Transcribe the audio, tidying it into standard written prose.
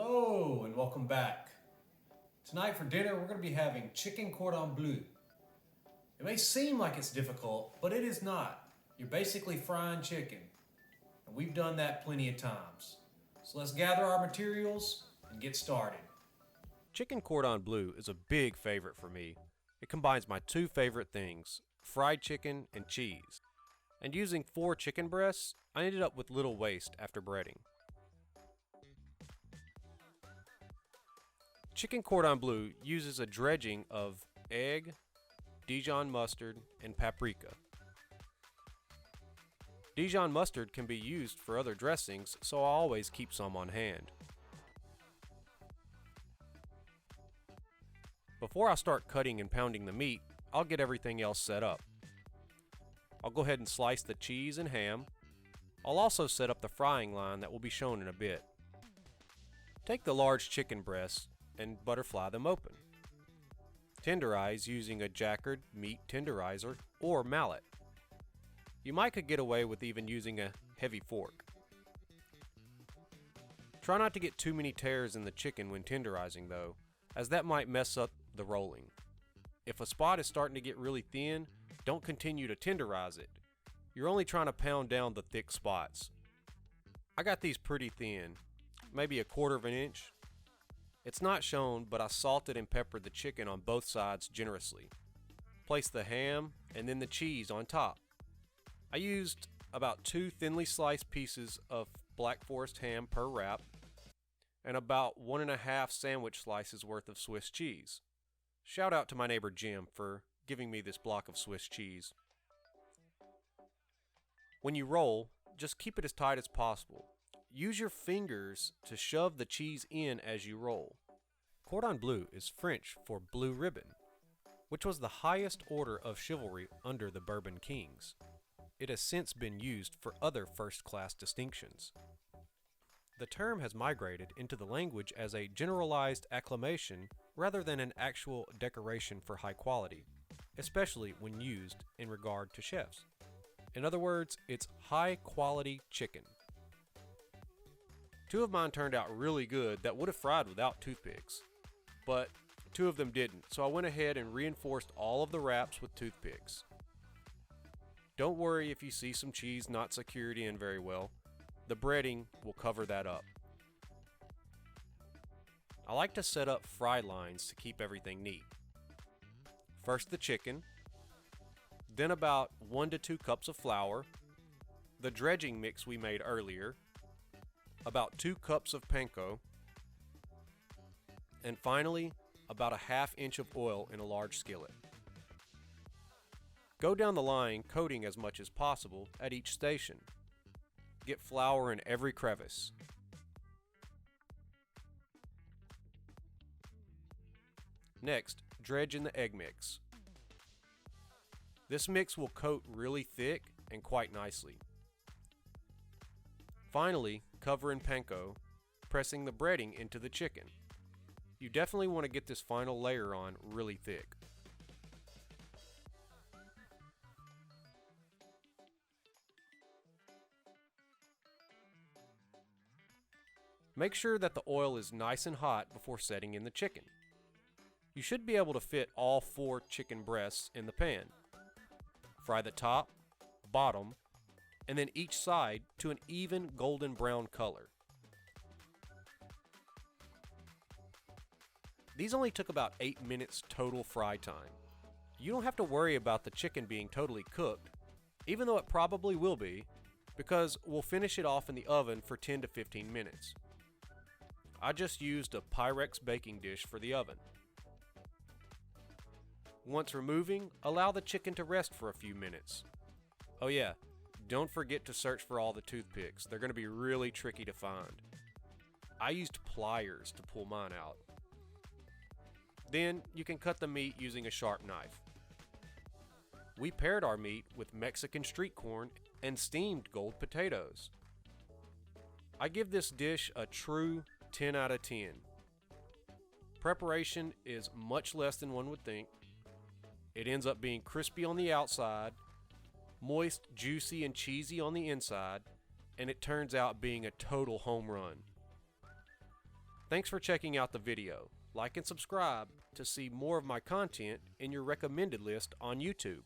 Hello and welcome back. Tonight for dinner we're going to be having chicken cordon bleu. It may seem like it's difficult, but it is not. You're basically frying chicken, and we've done that plenty of times. So let's gather our materials and get started. Chicken cordon bleu is a big favorite for me. It combines my two favorite things, fried chicken and cheese. And using 4 chicken breasts, I ended up with little waste after breading. Chicken cordon bleu uses a dredging of egg, Dijon mustard, and paprika. Dijon mustard can be used for other dressings, so I always keep some on hand. Before I start cutting and pounding the meat, I'll get everything else set up. I'll go ahead and slice the cheese and ham. I'll also set up the frying line that will be shown in a bit. Take the large chicken breasts and butterfly them open. Tenderize using a jacquard meat tenderizer or mallet. You might could get away with even using a heavy fork. Try not to get too many tears in the chicken when tenderizing though, as that might mess up the rolling. If a spot is starting to get really thin, don't continue to tenderize it. You're only trying to pound down the thick spots. I got these pretty thin, maybe 1/4 of an inch. It's not shown, but I salted and peppered the chicken on both sides generously. Place the ham and then the cheese on top. I used about 2 thinly sliced pieces of Black Forest ham per wrap and about 1.5 sandwich slices worth of Swiss cheese. Shout out to my neighbor Jim for giving me this block of Swiss cheese. When you roll, just keep it as tight as possible. Use your fingers to shove the cheese in as you roll. Cordon bleu is French for blue ribbon, which was the highest order of chivalry under the Bourbon kings. It has since been used for other first-class distinctions. The term has migrated into the language as a generalized acclamation rather than an actual decoration for high quality, especially when used in regard to chefs. In other words, it's high-quality chicken. 2 of mine turned out really good that would have fried without toothpicks, but 2 of them didn't, so I went ahead and reinforced all of the wraps with toothpicks. Don't worry if you see some cheese not secured in very well. The breading will cover that up. I like to set up fry lines to keep everything neat. First the chicken, then about 1 to 2 cups of flour, the dredging mix we made earlier, about 2 cups of panko, and finally about 1/2 inch of oil in a large skillet. Go down the line coating as much as possible at each station. Get flour in every crevice. Next, dredge in the egg mix. This mix will coat really thick and quite nicely. Finally, cover in panko, pressing the breading into the chicken. You definitely want to get this final layer on really thick. Make sure that the oil is nice and hot before setting in the chicken. You should be able to fit all 4 chicken breasts in the pan. Fry the top, bottom, and then each side to an even golden brown color. These only took about 8 minutes total fry time. You don't have to worry about the chicken being totally cooked, even though it probably will be, because we'll finish it off in the oven for 10 to 15 minutes. I just used a Pyrex baking dish for the oven. Once removing, allow the chicken to rest for a few minutes. Oh yeah, don't forget to search for all the toothpicks. They're going to be really tricky to find. I used pliers to pull mine out. Then you can cut the meat using a sharp knife. We paired our meat with Mexican street corn and steamed gold potatoes. I give this dish a true 10 out of 10. Preparation is much less than one would think. It ends up being crispy on the outside, moist, juicy, and cheesy on the inside, and it turns out being a total home run. Thanks for checking out the video. Like and subscribe to see more of my content in your recommended list on YouTube.